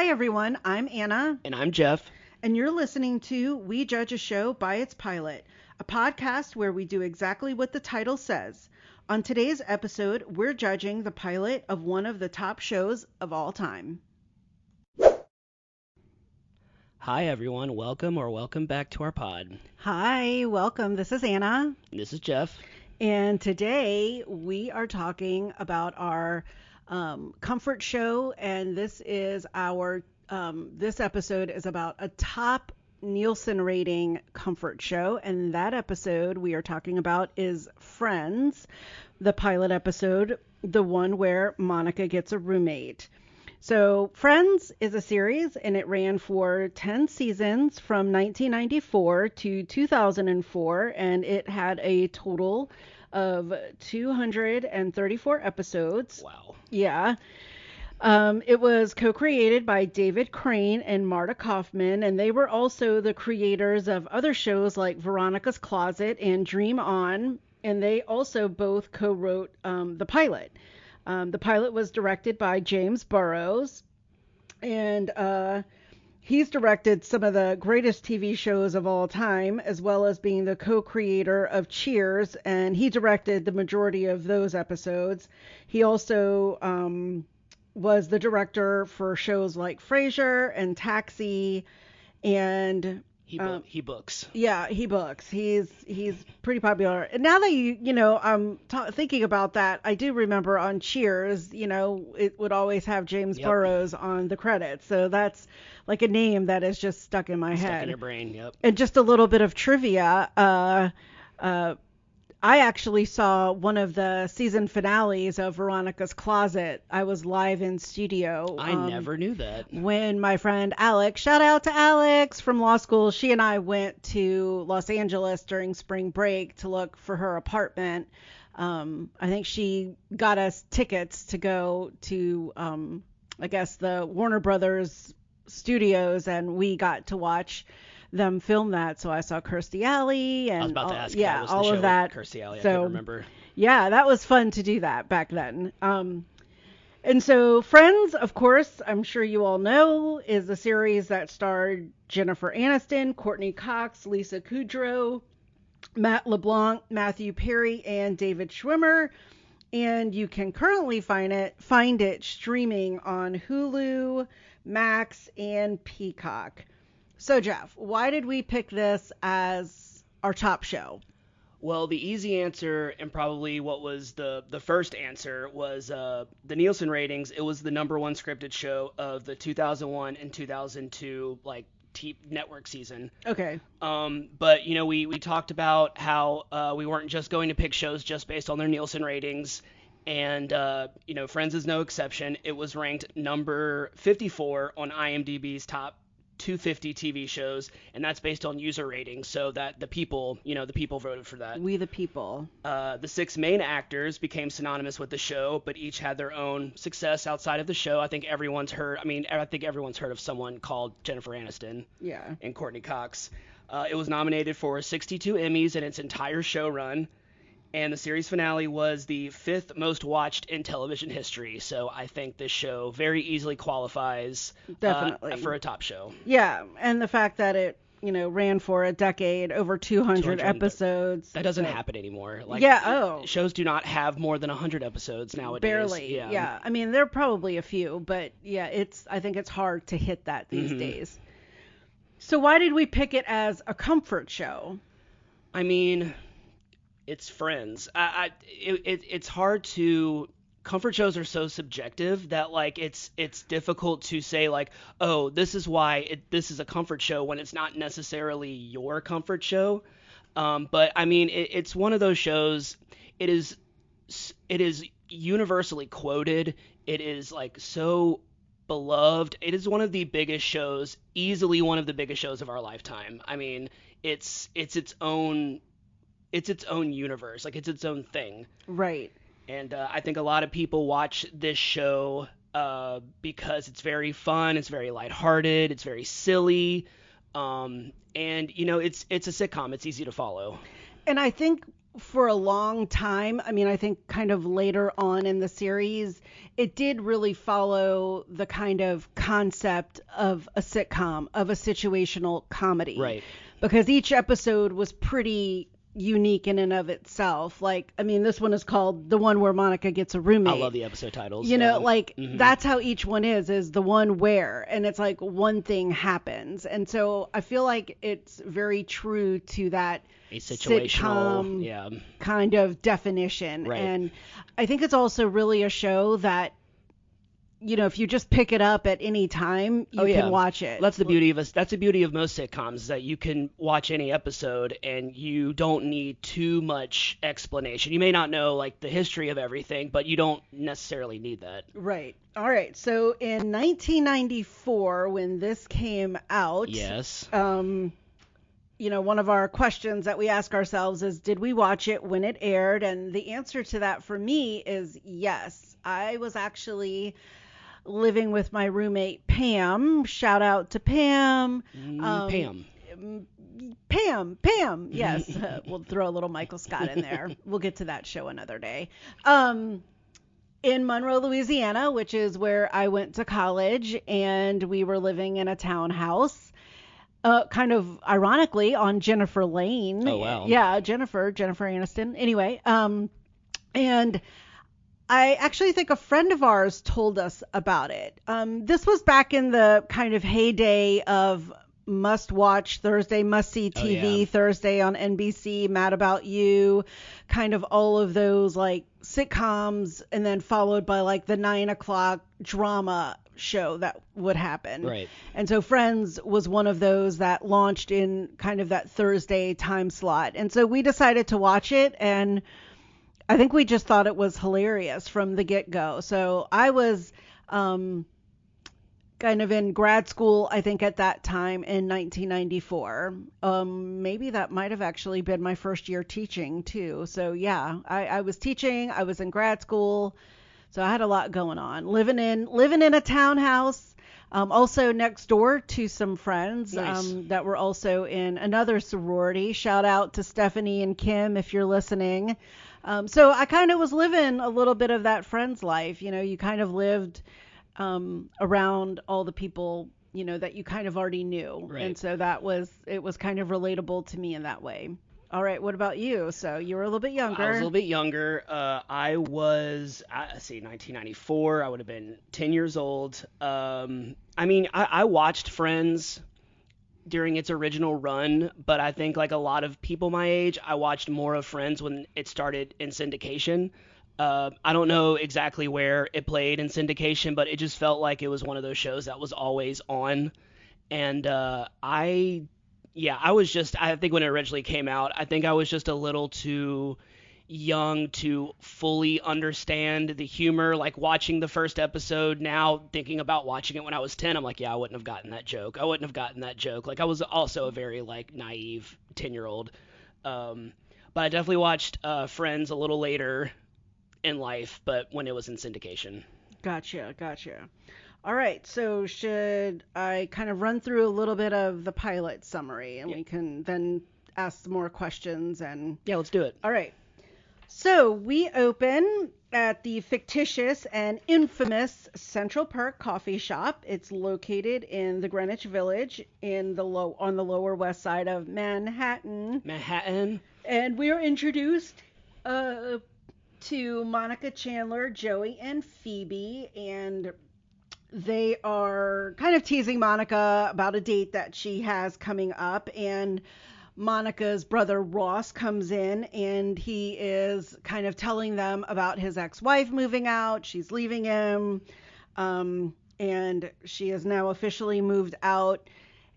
Hi, everyone. I'm Anna, And I'm Jeff. and you're listening to We Judge a Show by Its Pilot, a podcast where we do exactly what the title says. On today's episode, we're judging the pilot of one of the top shows of all time. Hi, everyone. Welcome back to our pod. Hi, welcome. This is Anna, This is Jeff. and today we are talking about our comfort show, and this episode is about a top Nielsen rating comfort show, and that episode we are talking about is Friends, the pilot episode, the one where Monica gets a roommate. So Friends is a series, and it ran for 10 seasons from 1994 to 2004, and it had a total of 234 episodes. Wow. Yeah. It was co-created by David Crane and Marta Kaufman, and they were also the creators of other shows like Veronica's Closet and Dream On, and they also both co-wrote the pilot. The pilot was directed by James Burrows, and he's directed some of the greatest TV shows of all time, as well as being the co-creator of Cheers, and he directed the majority of those episodes. He also was the director for shows like Frasier and Taxi, and He books. yeah, he books. He's pretty popular. And now that I'm thinking about that, I do remember on Cheers, it would always have James Yep. Burrows on the credits. So that's like a name that is just stuck in my Stuck head. in your brain. Yep. And just a little bit of trivia. I actually saw one of the season finales of Veronica's Closet. I was live in studio. I never knew that. When my friend Alex, shout out to Alex from law school, she and I went to Los Angeles during spring break to look for her apartment. I think she got us tickets to go to, I guess, the Warner Brothers studios, and we got to watch them film that. So I saw Kirstie Alley and I was about to ask. yeah, that was the all show of that. with Kirstie Alley. I So couldn't remember. yeah, that was fun to do that back then. And so Friends, of course, I'm sure you all know, is a series that starred Jennifer Aniston, Courtney Cox, Lisa Kudrow, Matt LeBlanc, Matthew Perry, and David Schwimmer. And you can currently find it streaming on Hulu, Max, and Peacock. So Jeff, why did we pick this as our top show? Well, the easy answer, and probably what was the first answer, was the Nielsen ratings. It was the number one scripted show of the 2001 and 2002 network season. Okay. But we talked about how we weren't just going to pick shows just based on their Nielsen ratings, and Friends is no exception. It was ranked number 54 on IMDb's top 250 TV shows, and that's based on user ratings, so that the people voted for that. We the people. The six main actors became synonymous with the show, but each had their own success outside of the show. I think everyone's heard of someone called Jennifer Aniston. Yeah. And Courtney Cox. It was nominated for 62 Emmys in its entire show run, and the series finale was the fifth most watched in television history. So I think this show very easily qualifies Definitely for a top show. Yeah, and the fact that it, ran for a decade, over 200 episodes. That doesn't happen anymore. Shows do not have more than 100 episodes nowadays. Barely. Yeah. I mean, there are probably a few, but yeah, I think it's hard to hit that these days. So why did we pick it as a comfort show? I mean, it's Friends. It's hard to. Comfort shows are so subjective that it's difficult to say oh, this is why this is a comfort show when it's not necessarily your comfort show. But I mean, it's one of those shows. It is universally quoted. It is so beloved. It is one of the biggest shows, easily one of the biggest shows of our lifetime. I mean, it's its own universe. It's its own thing. Right. And I think a lot of people watch this show because it's very fun, it's very lighthearted, it's very silly, and it's a sitcom. It's easy to follow. And I think for a long time, I mean, I think kind of later on in the series, it did really follow the kind of concept of a sitcom, of a situational comedy. Right. Because each episode was pretty unique in and of itself. Like, I mean, this one is called The One Where Monica Gets a Roommate. I love the episode titles. You know, like Mhm. that's how each one is the one where, and it's like one thing happens. And so I feel like it's very true to that A situational, sitcom yeah. kind of definition. Right. And I think it's also really a show that, you know, if you just pick it up at any time, you can watch it. That's the beauty of us. That's the beauty of most sitcoms, is that you can watch any episode and you don't need too much explanation. You may not know like the history of everything, but you don't necessarily need that. Right. All right. So in 1994, when this came out, Yes. you know, one of our questions that we ask ourselves is, did we watch it when it aired? And the answer to that for me is yes. I was actually living with my roommate Pam. Shout out to Pam. Pam. Pam. Yes, we'll throw a little Michael Scott in there. We'll get to that show another day. In Monroe, Louisiana, which is where I went to college, and we were living in a townhouse. Kind of ironically on Jennifer Lane. Oh, wow. Yeah, Jennifer Aniston. Anyway, and I actually think a friend of ours told us about it. This was back in the kind of heyday of must-watch Thursday, must-see TV Thursday on NBC, Mad About You, kind of all of those like sitcoms, and then followed by like the 9 o'clock drama show that would happen. Right. And so Friends was one of those that launched in kind of that Thursday time slot. And so we decided to watch it, and I think we just thought it was hilarious from the get-go. So I was kind of in grad school, I think, at that time in 1994. Maybe that might have actually been my first year teaching too. So yeah, I was teaching, I was in grad school, so I had a lot going on. Living in a townhouse, also next door to some friends. Nice. That were also in another sorority. Shout out to Stephanie and Kim if you're listening. So I kind of was living a little bit of that Friends life. You know, you kind of lived around all the people, you know, that you kind of already knew. Right. And so it was kind of relatable to me in that way. All right. What about you? So you were a little bit younger. I was a little bit younger. I was, 1994. I would have been 10 years old. I mean, I watched Friends during its original run, but I think like a lot of people my age, I watched more of Friends when it started in syndication. I don't know exactly where it played in syndication, but it just felt like it was one of those shows that was always on. And I think when it originally came out, I think I was just a little too young to fully understand the humor. Like watching the first episode now, thinking about watching it when I was 10, I'm like, yeah, I wouldn't have gotten that joke. Like I was also a very like naive 10-year-old. But I definitely watched Friends a little later in life, but when it was in syndication. Gotcha. All right, so should I kind of run through a little bit of the pilot summary, and we can then ask some more questions? And yeah, let's do it. All right. So we open at the fictitious and infamous Central Park Coffee Shop. It's located in the Greenwich Village on the Lower West Side of Manhattan. And we are introduced to Monica, Chandler, Joey, and Phoebe, and they are kind of teasing Monica about a date that she has coming up, and Monica's brother Ross comes in, and he is kind of telling them about his ex-wife moving out. She's leaving him, and she is now officially moved out,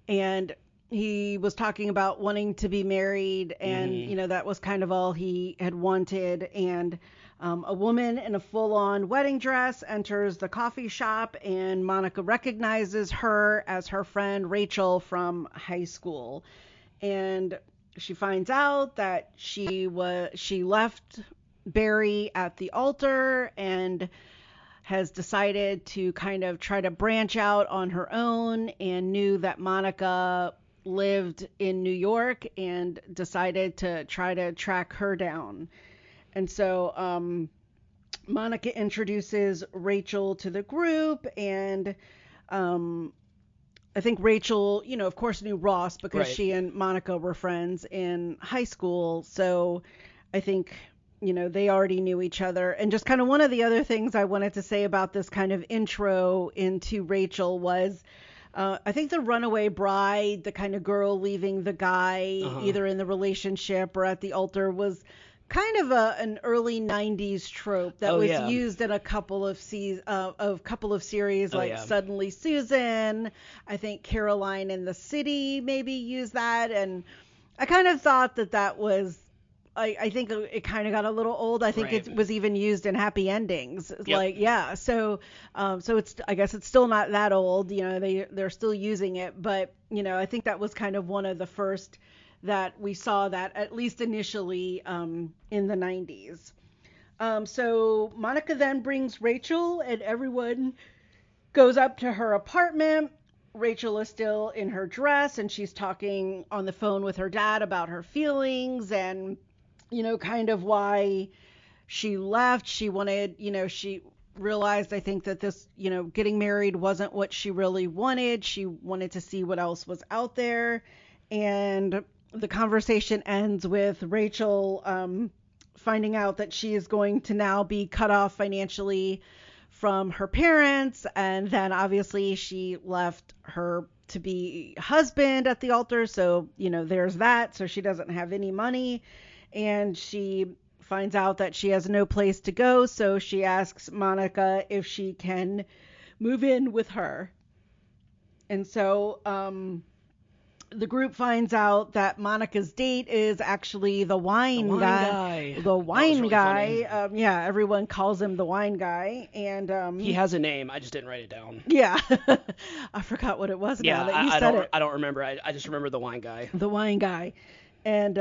and he was talking about wanting to be married, and you know, that was kind of all he had wanted. And a woman in a full-on wedding dress enters the coffee shop, and Monica recognizes her as her friend Rachel from high school. And she finds out that she left Barry at the altar and has decided to kind of try to branch out on her own, and knew that Monica lived in New York and decided to try to track her down. And so Monica introduces Rachel to the group, and um, I think Rachel, of course, knew Ross because Right. she and Monica were friends in high school. So I think, they already knew each other. And just kind of one of the other things I wanted to say about this kind of intro into Rachel was I think the runaway bride, the kind of girl leaving the guy Uh-huh. either in the relationship or at the altar, was kind of an early 90s trope that Oh was yeah. used in a couple of series Oh like yeah. Suddenly Susan. I think Caroline in the City maybe used that, and I kind of thought that was I think it kind of got a little old. I think Right. it was even used in Happy Endings. It's Yep. like, yeah, so it's, I guess it's still not that old. They're still using it, but I think that was kind of one of the first that we saw that at least initially in the 90s. So Monica then brings Rachel, and everyone goes up to her apartment. Rachel is still in her dress, and she's talking on the phone with her dad about her feelings and, kind of why she left. She wanted, she realized, I think, that this, getting married wasn't what she really wanted. She wanted to see what else was out there. And the conversation ends with Rachel finding out that she is going to now be cut off financially from her parents, and then obviously she left her to be husband at the altar, so there's that. So she doesn't have any money, and she finds out that she has no place to go, so she asks Monica if she can move in with her. And so the group finds out that Monica's date is actually the The wine wine guy. guy. The That was wine really guy. funny. Yeah, everyone calls him the wine guy. And He has a name. I just didn't write it down. yeah, I forgot what it was Yeah, now that you I said don't. it. I don't remember. I just remember the wine guy. The wine guy. And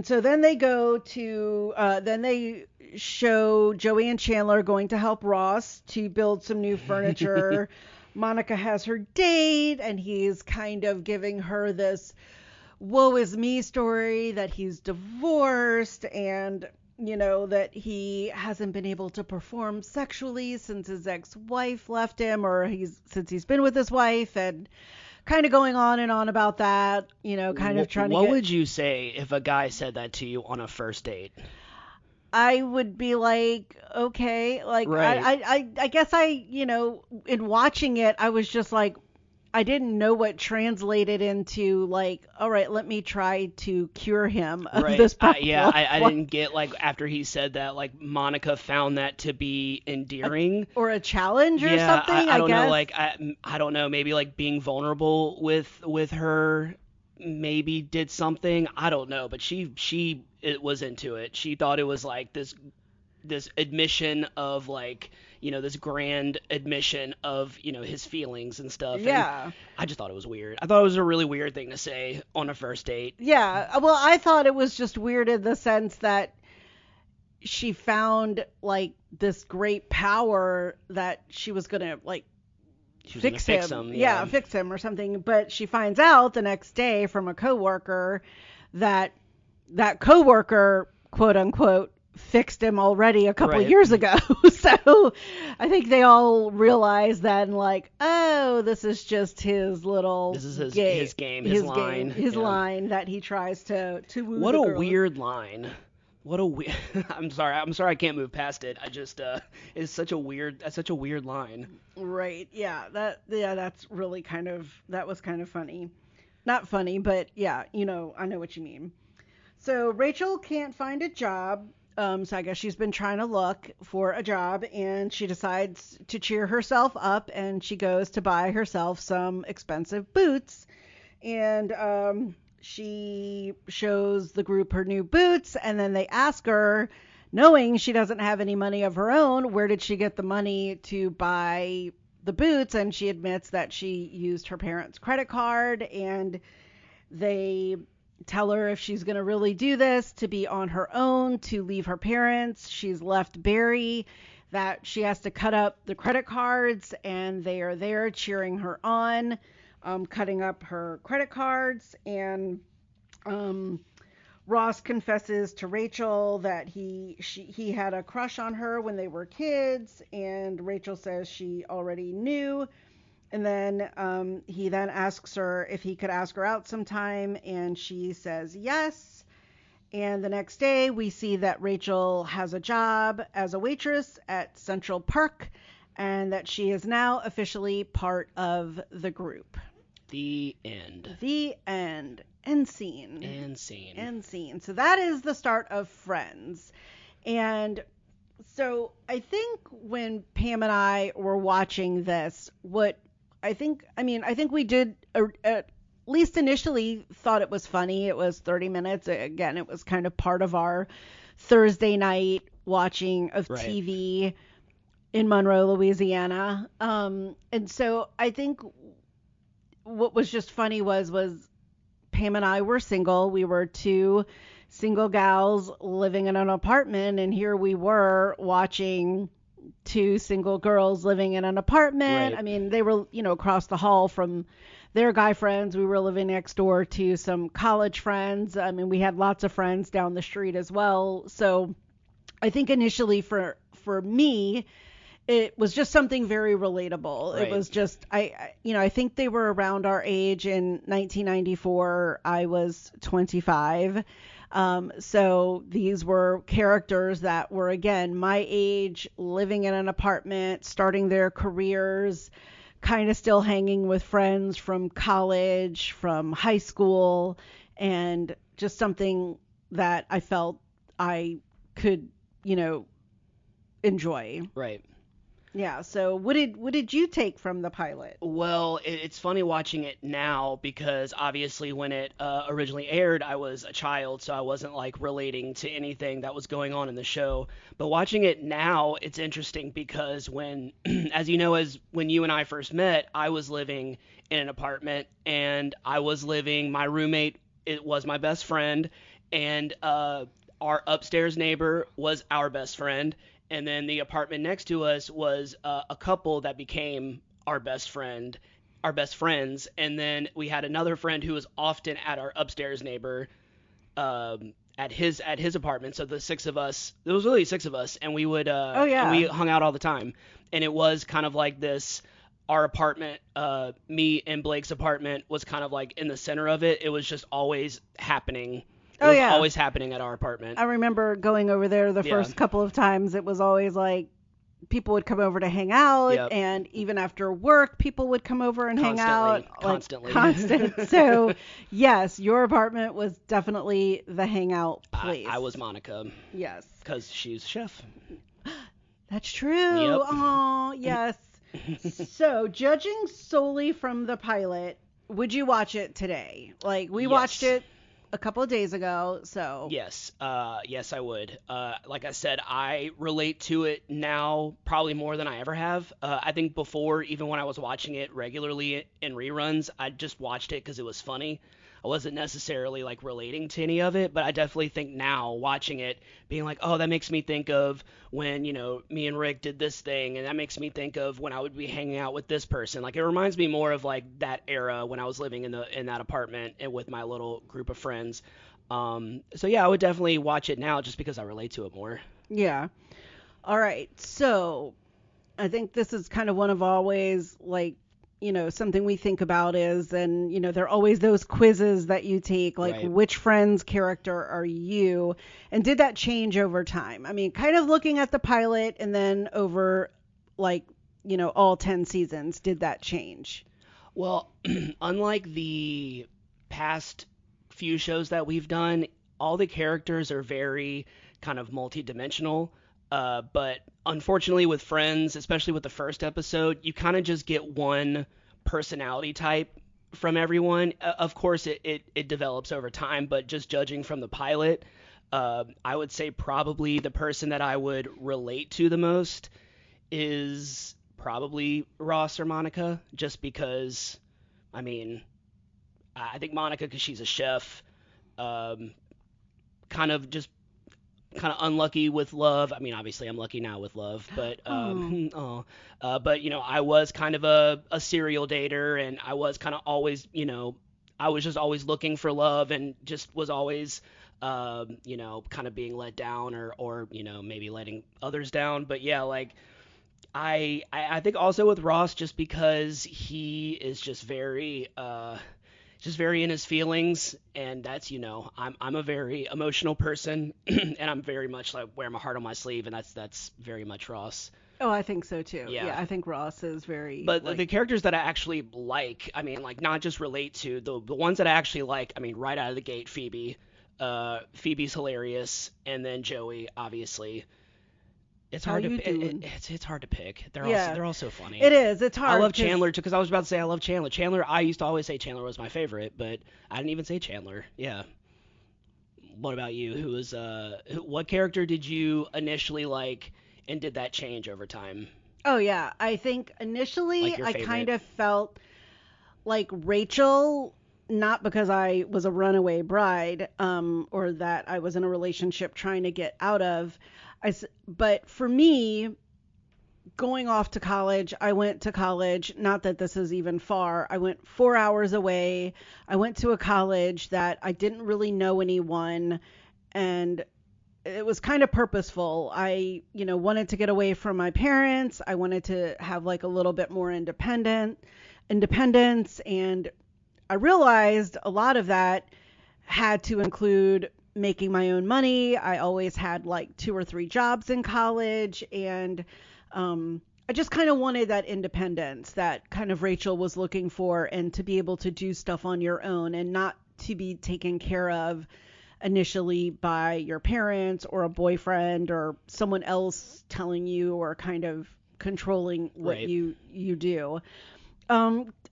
so then they go to then they show Joey and Chandler going to help Ross to build some new furniture. Monica has her date, and he's kind of giving her this woe is me story that he's divorced, and that he hasn't been able to perform sexually since his ex-wife left him, or since he's been with his wife, and kind of going on and on about that, kind of trying to What get. would you say if a guy said that to you on a first date? I would be like, okay, like Right. I guess in watching it, I was just like, I didn't know what translated into, like, all right, let me try to cure him of Right. this problem. Yeah, I Like, didn't get, like, after he said that, like, Monica found that to be endearing. or a challenge or Yeah, something, I I don't know, guess. like, I don't know, maybe, like, being vulnerable with her maybe did something. I don't know, but she it was into it. She thought it was like this admission of, like, this grand admission of, his feelings and stuff. And Yeah. I just thought it was weird. I thought it was a really weird thing to say on a first date. Yeah. Well, I thought it was just weird in the sense that she found, like, this great power that she was going to, like, She was fix gonna fix him. him. Yeah, fix him or something. But she finds out the next day from a coworker that that coworker, quote unquote, fixed him already a couple Right. years ago. So I think they all realize then, like, oh, this is just his little This is his game, his game, his line. his Yeah. line that he tries to woo What the a girls. weird line. What a weird. I'm sorry I can't move past it. I just it's such a weird line. Right. Yeah. That's really that was kind of funny. Not funny, but yeah, I know what you mean. So Rachel can't find a job. So I guess she's been trying to look for a job, and she decides to cheer herself up, and she goes to buy herself some expensive boots. And she shows the group her new boots, and then they ask her, knowing she doesn't have any money of her own, where did she get the money to buy the boots? And she admits that she used her parents' credit card, and they tell her if she's going to really do this, to be on her own, to leave her parents. She's left Barry, that she has to cut up the credit cards, and they are there cheering her on. cutting up her credit cards, and um, Ross confesses to Rachel that he had a crush on her when they were kids, and Rachel says she already knew. And then he then asks her if he could ask her out sometime, and she says yes. And the next day, we see that Rachel has a job as a waitress at Central Park, and that she is now officially part of the group. The end. The end. End scene. End scene. End scene. So that is the start of Friends. And so I think when Pam and I were watching this, I think we did at least initially thought it was funny. It was 30 minutes. Again, it was kind of part of our Thursday night watching of Right. TV in Monroe, Louisiana. And so I think what was just funny was Pam and I were single. We were two single gals living in an apartment, and here we were watching two single girls living in an apartment. Right. I mean, they were, across the hall from their guy friends. We were living next door to some college friends. I mean, we had lots of friends down the street as well. So I think initially for me, it was just something very relatable. Right. It was just, I think they were around our age in 1994. I was 25. So these were characters that were, again, my age, living in an apartment, starting their careers, kind of still hanging with friends from college, from high school, and just something that I felt I could, enjoy. Right. Yeah. So what did you take from the pilot? Well, it's funny watching it now because obviously when it originally aired, I was a child, so I wasn't like relating to anything that was going on in the show. But watching it now, it's interesting because when, as you know, as when you and I first met, I was living in an apartment, and my roommate, it was my best friend, and our upstairs neighbor was our best friend. And then the apartment next to us was a couple that became our best friends. And then we had another friend who was often at our upstairs neighbor at his apartment. So the six of us, there was really six of us, and we would and we hung out all the time. And it was kind of like this. Our apartment, me and Blake's apartment, was kind of like in the center of it. It was just always happening. It was always happening at our apartment. I remember going over there the first couple of times. It was always like people would come over to hang out, and even after work, people would come over and hang out. Constantly. Constant. So, yes, your apartment was definitely the hangout place. I was Monica. Yes. Because she's chef. That's true. Yep. Oh, yes. So, judging solely from the pilot, would you watch it today? Like, we watched it a couple of days ago, so. Yes, I would. Like I said, I relate to it now probably more than I ever have. I think before, even when I was watching it regularly in reruns, I just watched it because it was funny. I wasn't necessarily like relating to any of it, but I definitely think now watching it, being like, oh, that makes me think of when, me and Rick did this thing, and that makes me think of when I would be hanging out with this person. Like, it reminds me more of like that era when I was living in that apartment and with my little group of friends. So yeah, I would definitely watch it now just because I relate to it more. Yeah. All right. So I think this is kind of one of always like, something we think about is, and, there are always those quizzes that you take, like which Friends character are you? And did that change over time? I mean, kind of looking at the pilot and then over like, all 10 seasons, did that change? Well, unlike the past few shows that we've done, all the characters are very kind of multi-dimensional. But unfortunately with Friends, especially with the first episode, you kind of just get one personality type from everyone. Of course, it develops over time, but just judging from the pilot, I would say probably the person that I would relate to the most is probably Ross or Monica, just because, I mean, I think Monica, because she's a chef, kind of just kind of unlucky with love. I mean, obviously I'm lucky now with love, but Oh. but I was kind of a serial dater, and I was kind of always, I was just always looking for love, and just was always kind of being let down, or maybe letting others down. But yeah, like I think also with Ross, just because he is just very in his feelings, and that's, I'm a very emotional person, and I'm very much like wear my heart on my sleeve, and that's very much Ross. Oh, I think so too. Yeah. Yeah, I think Ross is very But like. the characters that I actually like, I mean, like not just relate to the ones that I actually like. I mean, right out of the gate, Phoebe. Phoebe's hilarious, and then Joey, obviously. It's How hard to you doing? it's hard to pick. Yeah, They're all so funny. it is. It's I hard love because Chandler too, because I was about to say I love Chandler. Chandler, I used to always say Chandler was my favorite, but I didn't even say Chandler. Yeah. What about you? What character did you initially like, and did that change over time? oh yeah, I think initially Like your I kind favorite? of felt like Rachel, not because I was a runaway bride, or that I was in a relationship trying to get out of. But for me, going off to college, I went to college, not that this is even far. I went 4 hours away. I went to a college that I didn't really know anyone, and it was kind of purposeful. I, wanted to get away from my parents. I wanted to have like a little bit more independence, and I realized a lot of that had to include making my own money. I always had like two or three jobs in college, and I just kind of wanted that independence that kind of Rachel was looking for, and to be able to do stuff on your own and not to be taken care of initially by your parents or a boyfriend or someone else telling you or kind of controlling what Right. you do.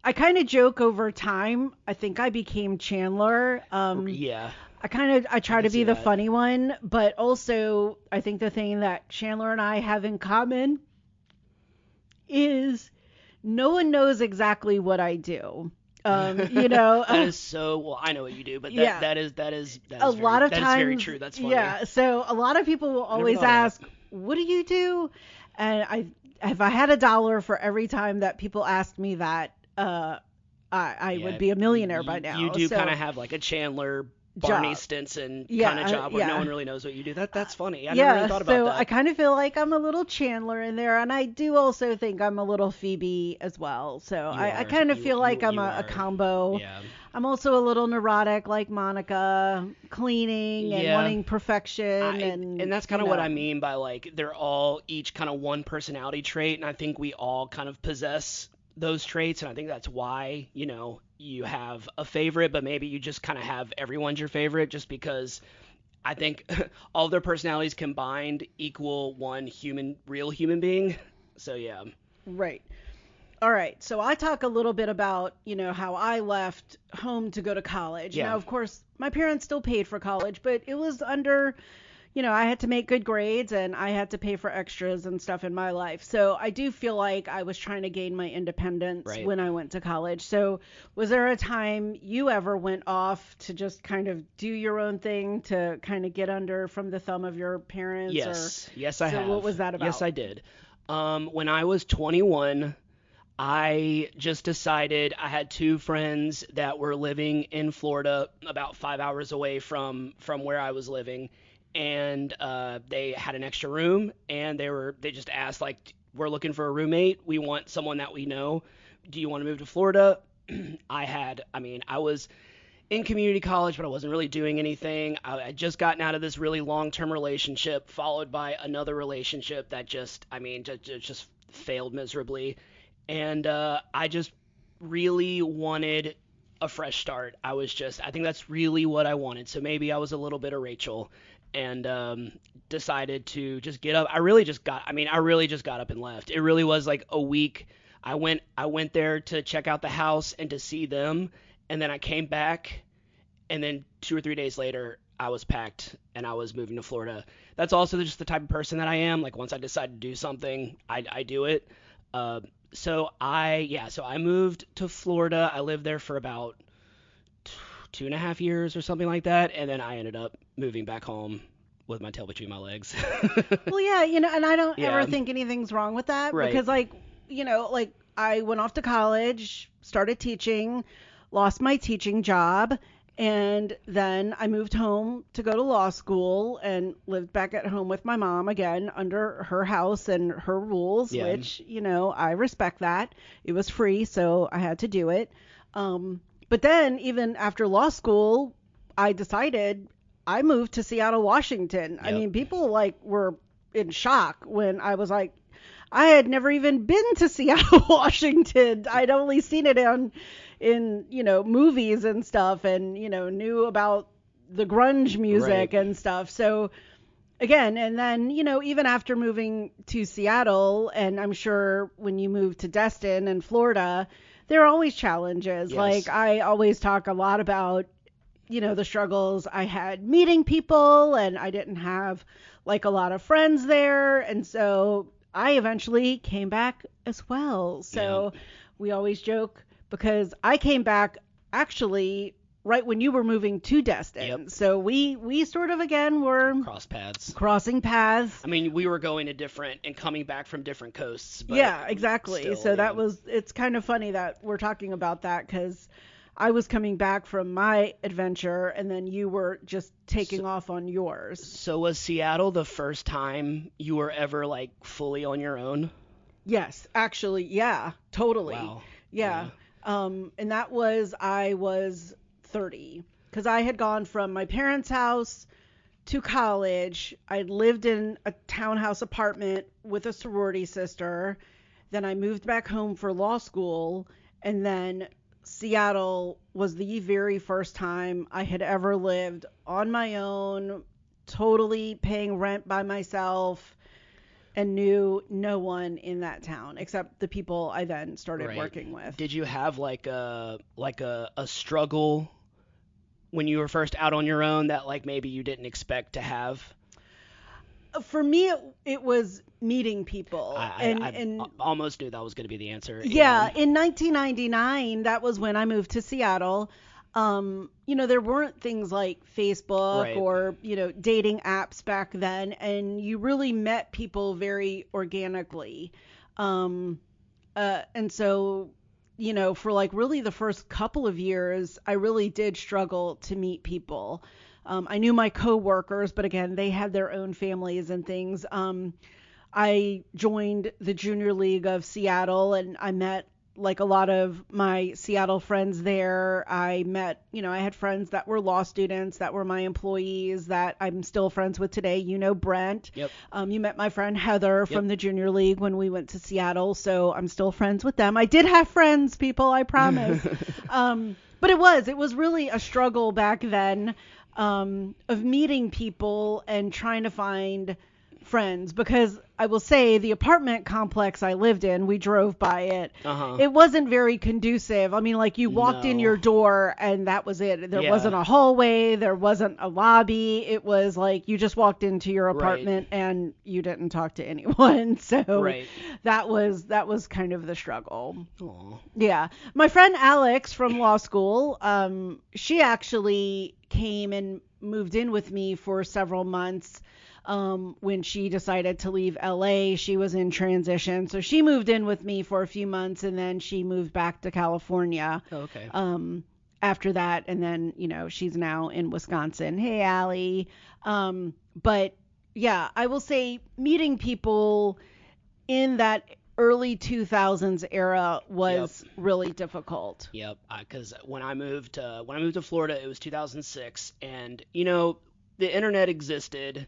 I kind of joke over time. I think I became Chandler. Yeah, I I try can to be see the that. funny one, but also I think the thing that Chandler and I have in common is no one knows exactly what I do. That is so well. I know what you do, but Yeah, that a is lot of that is very times, true. That's funny. yeah. So a lot of people will I never always thought of that. ask, "What do you do?" And if I had $1 for every time that people asked me that, I would Yeah, be a millionaire by you now. do kind So of have like a Chandler, Barney job, Stinson kind of yeah, job where no yeah. one really knows what you do. That's funny. I never really Yeah, thought about so I that. kind of feel like I'm a little Chandler in there, and I do also think I'm a little Phoebe as well. So You I are. kind of feel like I'm You a are. combo. Yeah. I'm also a little neurotic like Monica, cleaning and Yeah. wanting perfection, And and that's kind of what I mean by like they're all each kind of one personality trait, and I think we all kind of possess those traits, and I think that's why, you have a favorite, but maybe you just kind of have everyone's your favorite just because I think all their personalities combined equal one real human being. So yeah. right. All right. So I talk a little bit about, how I left home to go to college. Yeah. Now, of course, my parents still paid for college, but it was under, I had to make good grades and I had to pay for extras and stuff in my life. So I do feel like I was trying to gain my independence Right. when I went to college. So was there a time you ever went off to just kind of do your own thing to kind of get under from the thumb of your parents, or Yes, I so what have. was that Yes, about? I did. When I was 21, I just decided I had two friends that were living in Florida, about 5 hours away from where I was living, and they had an extra room, and they just asked like, we're looking for a roommate. We want someone that we know. Do you want to move to Florida? I was in community college, but I wasn't really doing anything. I had just gotten out of this really long-term relationship, followed by another relationship that just failed miserably. And I just really wanted a fresh start. I think that's really what I wanted. So maybe I was a little bit of Rachel, and decided to just get up. I really just got up and left. It really was like a week. I went there to check out the house and to see them, and then I came back, and then 2 or 3 days later, I was packed and I was moving to Florida. That's also just the type of person that I am. Like once I decide to do something, I do it. Uh, so I moved to Florida. I lived there for about 2.5 years or something like that, and then I ended up moving back home with my tail between my legs. Well, yeah, and I don't Yeah. ever think anything's wrong with that Right. because, like, like I went off to college, started teaching, lost my teaching job, and then I moved home to go to law school and lived back at home with my mom again under her house and her rules, Yeah. which, I respect that. It was free, so I had to do it. But then even after law school, I decided I moved to Seattle, Washington. I Yep. mean, people like were in shock when I was like, I had never even been to Seattle, Washington. I'd only seen it in movies and stuff, and knew about the grunge music Right. and stuff. So again, and then even after moving to Seattle, and I'm sure when you move to Destin and Florida, there are always challenges. Yes. Like I always talk a lot about the struggles I had meeting people, and I didn't have like a lot of friends there, and so I eventually came back as well. So we always joke because I came back actually right when you were moving to Destin. Yep. So we sort of again were Cross paths. crossing paths. I mean, we were going to different and coming back from different coasts. But Yeah, exactly. still, So it's kind of funny that we're talking about that because I was coming back from my adventure and then you were just taking off on yours. So was Seattle the first time you were ever like fully on your own? Yes, actually, yeah, totally. Wow. Yeah. And that was, I was 30 because I had gone from my parents' house to college. I'd lived in a townhouse apartment with a sorority sister. Then I moved back home for law school, and then Seattle was the very first time I had ever lived on my own, totally paying rent by myself, and knew no one in that town except the people I then started Right. working with. Did you have like a struggle when you were first out on your own that like maybe you didn't expect to have? For me, it was meeting people. I almost knew that was going to be the answer. Yeah, And in 1999, that was when I moved to Seattle. There weren't things like Facebook Right. or, dating apps back then, and you really met people very organically. And so, for like really the first couple of years, I really did struggle to meet people. I knew my coworkers, but again, they had their own families and things. I joined the Junior League of Seattle, and I met like a lot of my Seattle friends there. I met, I had friends that were law students that were my employees that I'm still friends with today. Brent. Yep. You met my friend Heather from the Junior League when we went to Seattle, so I'm still friends with them. I did have friends, people, I promise. But it was really a struggle back then, of meeting people and trying to find friends, because I will say the apartment complex I lived in, we drove by it. Uh-huh. It wasn't very conducive. I mean, like you walked in No. your door and that was it. There Yeah. wasn't a hallway, there wasn't a lobby. It was like you just walked into your apartment and you didn't talk to anyone. So Right. that was kind of the struggle. Aw. Yeah. My friend Alex from law school, she actually came and moved in with me for several months. When she decided to leave LA, she was in transition. So she moved in with me for a few months and then she moved back to California. Oh, okay. After that. And then, she's now in Wisconsin. Hey, Allie. But yeah, I will say meeting people in that early 2000s era was really difficult. Yep. Because when I moved to Florida, it was 2006, and the internet existed.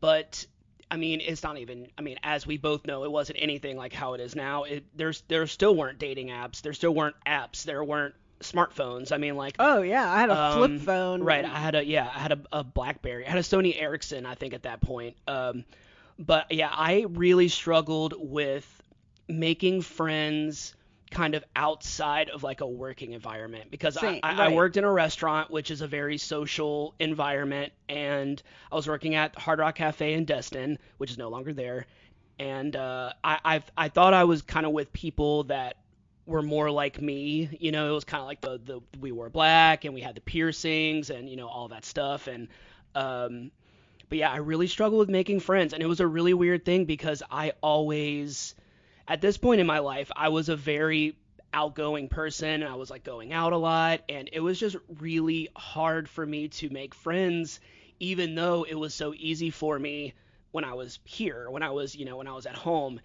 But I mean, it's not even, I mean, as we both know, it wasn't anything like how it is now. There still weren't dating apps. There still weren't apps. There weren't smartphones. I mean, like, Oh yeah, I had a flip phone. right. I had a BlackBerry. I had a Sony Ericsson, I think, at that point. But yeah, I really struggled with making friends kind of outside of like a working environment, because Same, I right. worked in a restaurant, which is a very social environment, and I was working at Hard Rock Cafe in Destin, which is no longer there. And I thought I was kind of with people that were more like me. It was kind of like the we wore black and we had the piercings and all that stuff. And But yeah, I really struggled with making friends, and it was a really weird thing because at this point in my life, I was a very outgoing person. I was like going out a lot, and it was just really hard for me to make friends, even though it was so easy for me when I was here, when I was at home.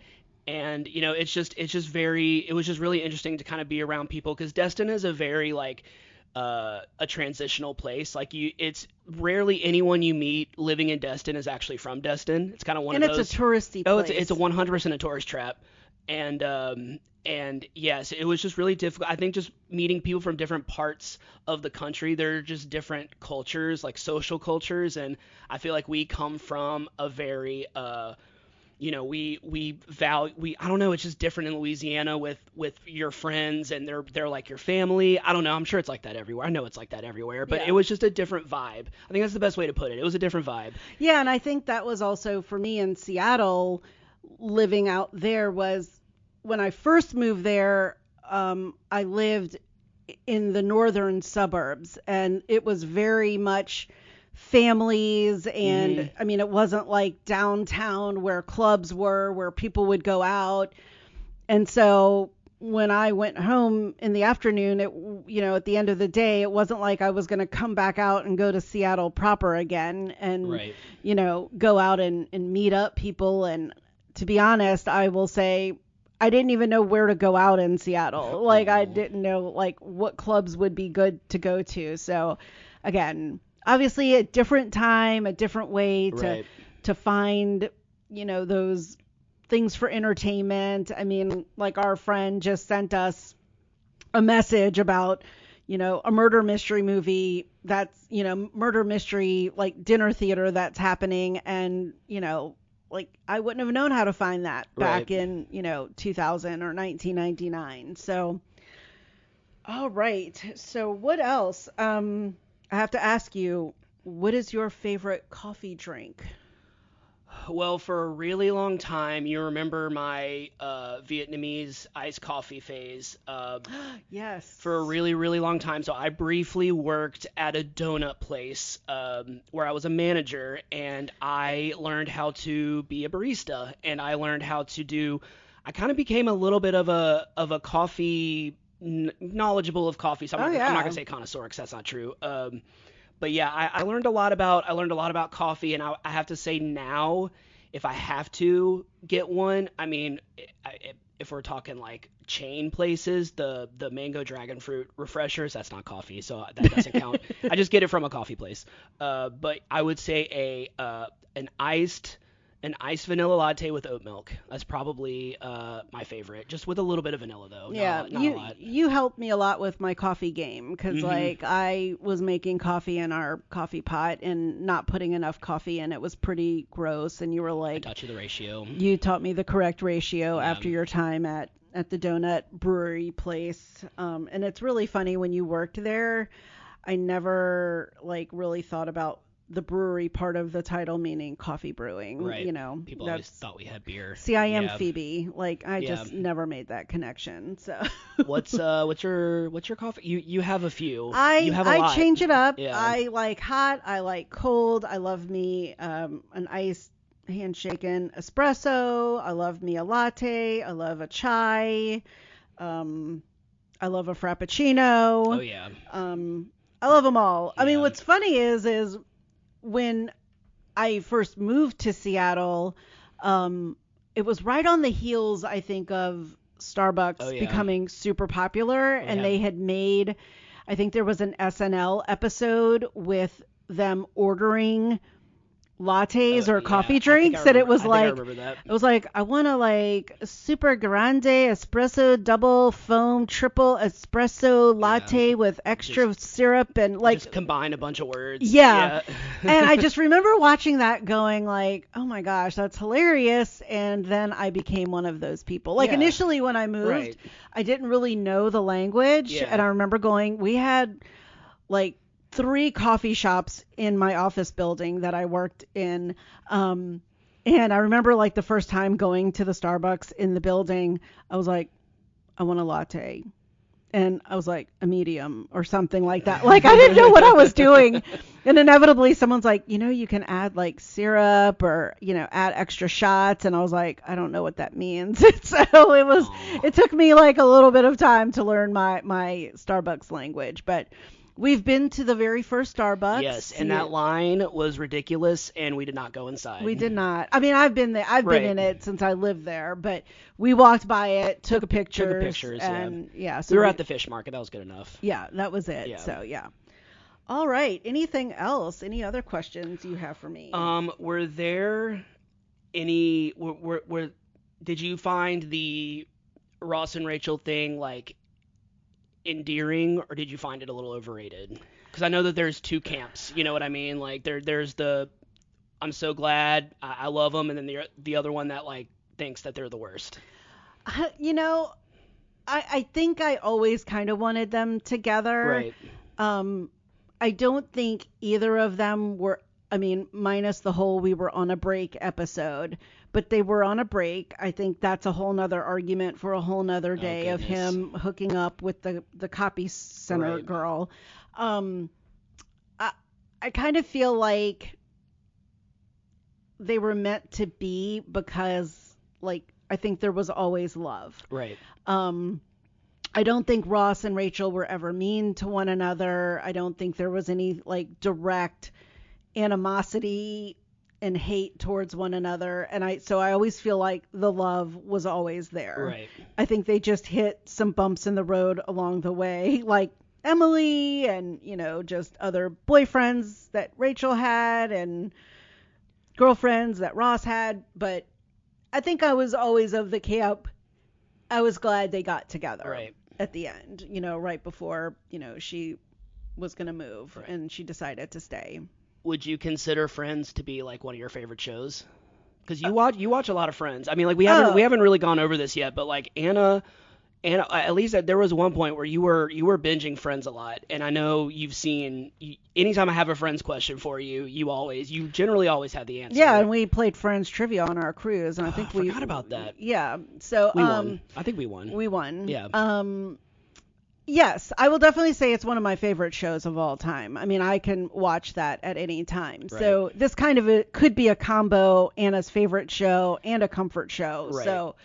And it was just really interesting to kind of be around people because Destin is a very like a transitional place. Like it's rarely anyone you meet living in Destin is actually from Destin. It's kind of one And of it's those. a touristy Oh, place. it's a 100% a tourist trap. And yes, it was just really difficult. I think just meeting people from different parts of the country, they're just different cultures, like social cultures, and I feel like we come from a very we value we I don't know, it's just different in Louisiana with your friends, and they're like your family. I don't know, I'm sure it's like that everywhere. I know it's like that everywhere, but Yeah. it was just a different vibe. I think that's the best way to put it. It was a different vibe. Yeah, and I think that was also for me in Seattle, living out there was when I first moved there, I lived in the northern suburbs, and it was very much families. And I mean, it wasn't like downtown where clubs were, where people would go out. And so when I went home in the afternoon, at the end of the day, it wasn't like I was going to come back out and go to Seattle proper again and, Right. go out and meet up people. And to be honest, I will say I didn't even know where to go out in Seattle. Like I didn't know like what clubs would be good to go to. So again, obviously a different time, a different way Right. to find, those things for entertainment. I mean, like our friend just sent us a message about, a murder mystery movie that's, murder mystery like dinner theater that's happening. And, like I wouldn't have known how to find that back Right. in, 2000 or 1999. So, all right. So what else? I have to ask you, what is your favorite coffee drink? Well, for a really long time, you remember my Vietnamese iced coffee phase. Yes. For a really, really long time. So I briefly worked at a donut place where I was a manager, and I learned how to be a barista, and I learned how to do. I kind of became a little bit of a coffee knowledgeable of coffee. So Oh, I'm yeah. not gonna say connoisseur because that's not true. But yeah, I learned I learned a lot about coffee, and I have to say now, if I have to get one, I mean, if we're talking like chain places, the mango dragon fruit refreshers, that's not coffee, so that doesn't count. I just get it from a coffee place. But I would say an iced vanilla latte with oat milk. That's probably my favorite, just with a little bit of vanilla though. Yeah, Not a lot. you helped me a lot with my coffee game because like I was making coffee in our coffee pot and not putting enough coffee in. It was pretty gross, and you were I like, taught you the ratio. you taught me the correct ratio Yeah. after your time at the donut brewery place. And it's really funny when you worked there. I never like really thought about the brewery part of the title meaning coffee brewing. Right. You know, People always thought we had beer. See, I am Yeah. Phoebe. Like I Yeah. just never made that connection. So What's your coffee? You have a few. I You have a lot. change it up. Yeah. I like hot. I like cold. I love me an iced handshaken espresso. I love me a latte. I love a chai. I love a frappuccino. Oh yeah. I love them all. I mean, Yeah. what's funny is when I first moved to Seattle, it was right on the heels, I think, of Starbucks Oh, yeah. becoming super popular, and Yeah. they had made, I think there was an SNL episode with them ordering lattes or Yeah, coffee I think drinks, and it was I think I like, remember that. it was like, I want to like super grande espresso, double foam, triple espresso latte with extra syrup and like, Just combine a bunch of words. Yeah. Yeah. and I just remember watching that going like, oh my gosh, that's hilarious. And then I became one of those people. Like Yeah. initially when I moved, Right. I didn't really know the language. Yeah. And I remember going, we had like 3 coffee shops in my office building that I worked in. And I remember like the first time going to the Starbucks in the building, I was like, I want a latte. And I was like, a medium or something like that. Like, I didn't know what I was doing. And inevitably someone's like, you can add like syrup or, add extra shots. And I was like, I don't know what that means. So it took me like a little bit of time to learn my Starbucks language. But we've been to the very first Starbucks. Yes, and that line was ridiculous, and we did not go inside. We did not. I mean, I've been there. I've been in it since I lived there, but we walked by it, took pictures, and so we were at the fish market. That was good enough. Yeah, that was it. Yeah. So yeah. All right. Anything else? Any other questions you have for me? Were there any? Did you find the Ross and Rachel thing like endearing, or did you find it a little overrated? Because I know that there's two camps, you know what I mean? Like there's the I'm so glad, I love them, and then the other one that like thinks that they're the worst. I think I always kind of wanted them together. Right. I don't think either of them were, minus the whole we were on a break episode, but they were on a break. I think that's a whole nother argument for a whole nother day of him hooking up with the copy center girl. I kind of feel like they were meant to be because, like, I think there was always love. Right. I don't think Ross and Rachel were ever mean to one another. I don't think there was any, like, direct animosity and hate towards one another. And so I always feel like the love was always there. Right. I think they just hit some bumps in the road along the way, like Emily and, just other boyfriends that Rachel had and girlfriends that Ross had. But I think I was always of the camp. I was glad they got together at the end, right before, she was going to move and she decided to stay. Would you consider Friends to be like one of your favorite shows? Because you watch a lot of Friends. I mean, like we haven't really gone over this yet, but like Anna, at least there was one point where you were binging Friends a lot, and I know you've seen. Anytime I have a Friends question for you, you generally always have the answer. Yeah, and we played Friends trivia on our cruise, and I think we forgot about that. Yeah, so we won. I think we won. We won. Yeah. Yes, I will definitely say it's one of my favorite shows of all time. I mean, I can watch that at any time. Right. So this kind of could be a combo, Anna's favorite show and a comfort show. Right. So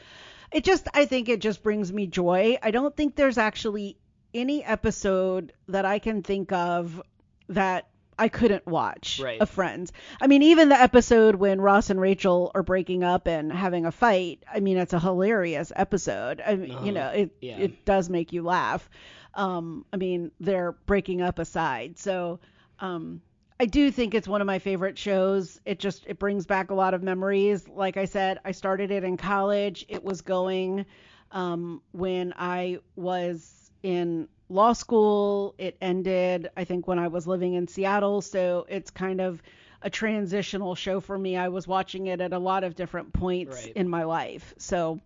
I think it just brings me joy. I don't think there's actually any episode that I can think of that I couldn't watch of Friends. I mean, even the episode when Ross and Rachel are breaking up and having a fight, I mean, it's a hilarious episode. I mean, it does make you laugh. I mean, they're breaking up aside. So I do think it's one of my favorite shows. It brings back a lot of memories. Like I said, I started it in college. It was going when I was in law school. It ended, I think, when I was living in Seattle. So it's kind of a transitional show for me. I was watching it at a lot of different points in my life. So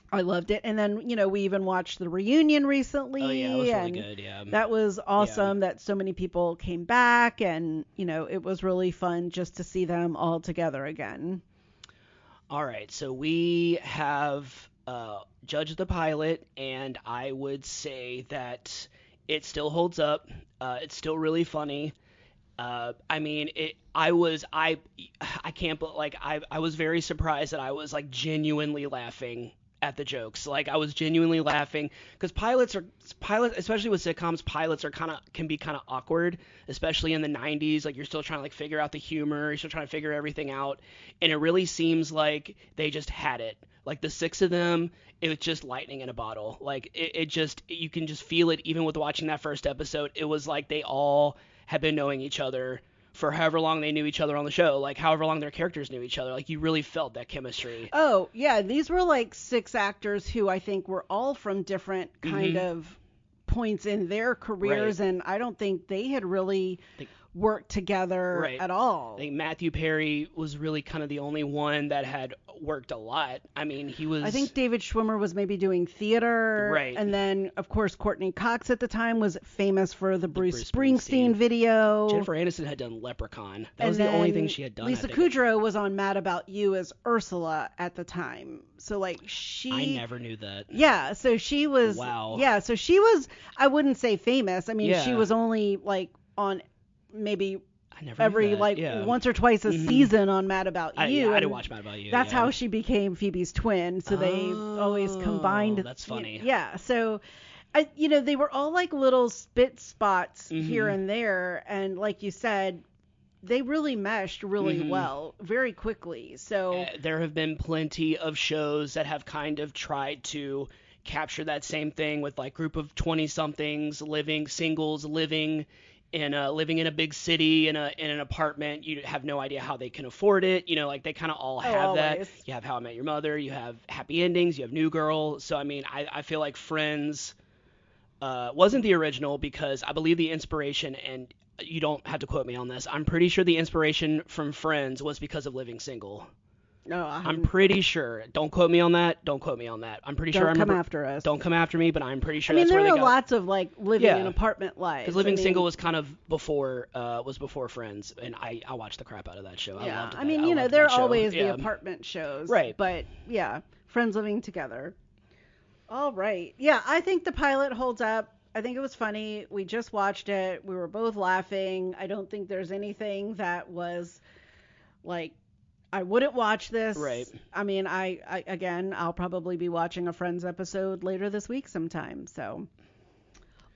I loved it. And then, we even watched the reunion recently. Oh, yeah, it was really good, yeah. That was awesome that so many people came back. And, it was really fun just to see them all together again. All right. So we have judged the pilot, and I would say that it still holds up. It's still really funny. I mean, I can't, like, I was very surprised that I was like genuinely laughing at the jokes. Like, I was genuinely laughing because pilots, especially with sitcoms, pilots can be kind of awkward, especially in the 90s. Like, you're still trying to like figure out the humor, you're still trying to figure everything out, and it really seems like they just had it. Like, the six of them, it was just lightning in a bottle. Like, you can just feel it even with watching that first episode. It was like they all had been knowing each other for however long they knew each other on the show, like however long their characters knew each other. Like, you really felt that chemistry. Oh, yeah. These were like six actors who I think were all from different kind of points in their careers, and I don't think they had really work together Right. at all. I think Matthew Perry was really kind of the only one that had worked a lot. I mean, he was. I think David Schwimmer was maybe doing theater. Right. And then, of course, Courtney Cox at the time was famous for the Bruce Bruce Springsteen Springsteen. video. Jennifer Aniston had done Leprechaun. That And was the only then thing she had done. Lisa I think. Kudrow was on Mad About You as Ursula at the time. So, like, I never knew that. Yeah, so she was. Wow. Yeah, so she was, I wouldn't say famous. I mean, Yeah. she was only, like, on maybe I never every knew that. like Yeah. once or twice a season on Mad About You. I and didn't watch Mad About You. That's yeah. how she became Phoebe's twin. So they always combined. That's funny. Yeah. So, they were all like little spit spots here and there, and like you said, they really meshed really well very quickly. So There have been plenty of shows that have kind of tried to capture that same thing with like group of 20 somethings singles living in a big city in an apartment. You have no idea how they can afford it. Like they kind of all have that. always. You have How I Met Your Mother, you have Happy Endings, you have New Girl. So I mean, I feel like Friends wasn't the original because I believe the inspiration, and you don't have to quote me on this, I'm pretty sure the inspiration from Friends was because of Living Single. no, I'm pretty sure. Don't quote me on that. Don't quote me on that. I'm pretty sure. I don't come remember, after us. Don't come after me, but I'm pretty sure I mean, that's there where are they got. lots of like living Yeah. in apartment lives. Because Living I mean, Single was kind of before Friends, and I watched the crap out of that show. I Yeah, loved that. I mean, loved there that are show. always the Yeah. apartment shows, Right. But yeah, friends living together. All right, yeah, I think the pilot holds up. I think it was funny. We just watched it. We were both laughing. I don't think there's anything that was like I wouldn't watch this. Right. I mean, I again, I'll probably be watching a Friends episode later this week sometime. So.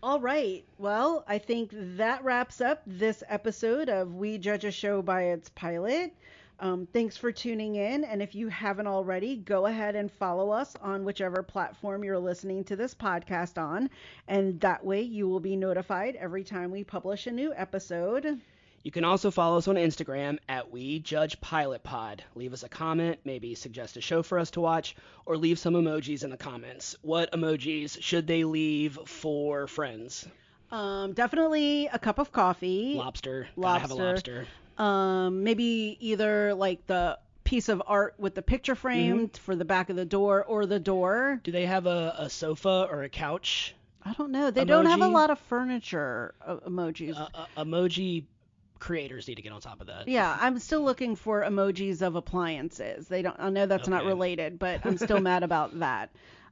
All right. Well, I think that wraps up this episode of We Judge a Show by Its Pilot. Thanks for tuning in. And if you haven't already, go ahead and follow us on whichever platform you're listening to this podcast on. And that way you will be notified every time we publish a new episode. You can also follow us on Instagram at We Judge Pilot Pod. Leave us a comment, maybe suggest a show for us to watch, or leave some emojis in the comments. What emojis should they leave for Friends? Definitely a cup of coffee. Lobster. Gotta have a lobster. Maybe either like the piece of art with the picture frame for the back of the door or the door. Do they have a sofa or a couch? I don't know. They don't have a Emoji? lot of furniture emojis. Emoji creators need to get on top of that. Yeah, I'm still looking for emojis of appliances. They don't. I know that's not Okay. related, but I'm still mad about that.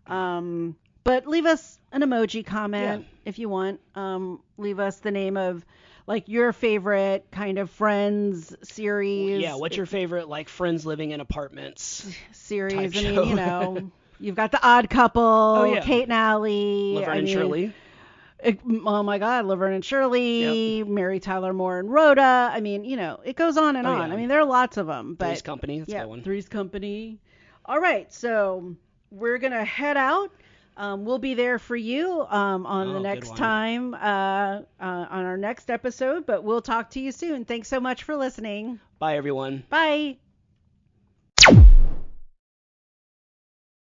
But leave us an emoji comment if you want. Leave us the name of like your favorite kind of Friends series. Yeah, what's your favorite like Friends living in apartments? series? type I mean, show? You've got the Odd Couple, yeah. Kate and Allie, Laverne I and mean, Shirley. Oh my God, Laverne and Shirley, Mary Tyler Moore and Rhoda. I mean, it goes on and on. yeah. I mean, there are lots of them. But Three's Company. That's a yeah, good one. Three's Company. All right, so we're gonna head out. We'll be there for you on the good next one. time on our next episode. But we'll talk to you soon. Thanks so much for listening. Bye, everyone. Bye.